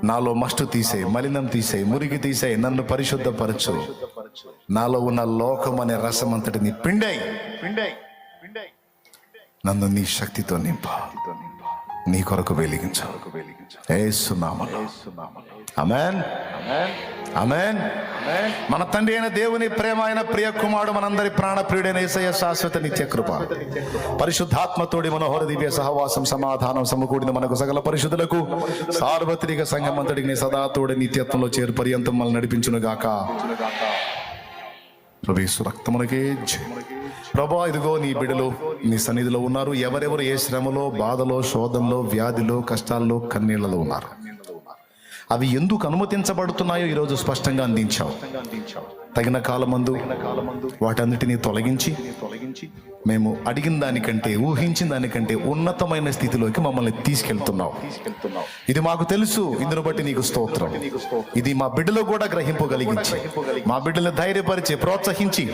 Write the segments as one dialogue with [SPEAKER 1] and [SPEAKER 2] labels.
[SPEAKER 1] నాలో మస్టు తీసేయి, మలినం తీసేయి, మురికి తీసేయి, నన్ను పరిశుద్ధపరచు. నాలో ఉన్న లోకం అనే రసం అంతటిని పిండై నన్ను నీ శక్తితో నింప, నీ కొరకు వెలిగించు. యేసునామములో ఆమేన్, ఆమేన్. మన తండ్రి అయిన దేవుని ప్రేమ అయిన ప్రియ కుమారుడు, మనందరి ప్రాణ ప్రియుడైన యేసయ్య శాశ్వత నిత్య కృప, పరిశుద్ధాత్మతోడి మనోహర దివ్య సహవాసం, సమాధానం సమకూడిన మనకు సకల పరిశుద్ధులకు సార్వత్రిక సంఘమంతటికి సదా తోడి నిత్యత్వంలో చేరు పర్యంతం మనల్ని నడిపించును గాక. ప్రభు రక్తమునకే ప్రభా, ఇదిగో నీ బిడ్డలు నీ సన్నిధిలో ఉన్నారు. ఎవరెవరు ఏ శ్రమలో, బాధలో, శోధనలో, వ్యాధిలో, కష్టాల్లో, కన్నీళ్లలో ఉన్నారు, అవి ఎందుకు అనుమతించబడుతున్నాయో ఈరోజు స్పష్టంగా అందించావు. తగిన కాలమందు వాటన్నిటినీ తొలగించి మేము అడిగిన దానికంటే, ఊహించిన దానికంటే ఉన్నతమైన స్థితిలోకి మమ్మల్ని తీసుకెళ్తున్నావు. ఇది మాకు తెలుసు, ఇందును బట్టి నీకు స్తోత్రం. ఇది మా బిడ్డలో కూడా గ్రహింపగలిగించి, మా బిడ్డలను ధైర్యపరిచి, ప్రోత్సహించి,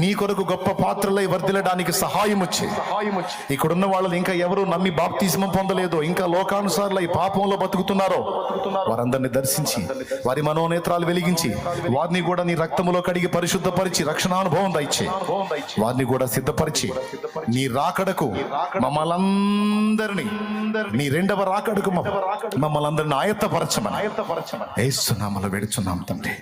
[SPEAKER 1] నీ కొరకు గొప్ప పాత్రలై వర్ధిల్లడానికి సహాయం వచ్చి, ఇక్కడున్న వాళ్ళు ఇంకా ఎవరు నమ్మి బాప్తిస్మం పొందలేదో, ఇంకా లోకానుసారుల ఈ పాపంలో బతుకుతున్నారో వారందరినీ దర్శించి, వారి మనోనేత్రాలు వెలిగించి, వారిని కూడా నీ రక్తములో కడిగి పరిశుద్ధపరిచి రక్షణానుభవం దయచే, వారిని కూడా సిద్ధపరిచి నీ రాకడకు మమ్మల్ందరినీ, నీ రెండవ రాకడకు మమ్మల్ని అందరినీ ఆయత్తపరచమని యేసునామములో వేడుచున్నాం తండ్రి.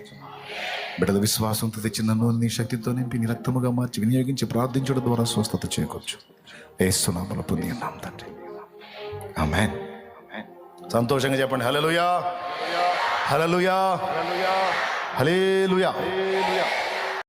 [SPEAKER 1] బిడ్డల విశ్వాసంతో తెచ్చిన నన్ను నీ శక్తితో నింపి నీ రక్తముగా మార్చి వినియోగించి ప్రార్థించడం ద్వారా స్వస్థత చేకూర్చు. యేసునామములో పొందినాం తండ్రి. ఆమేన్. సంతోషంగా చెప్పండి హల్లెలూయా, హల్లెలూయా, హల్లెలూయా.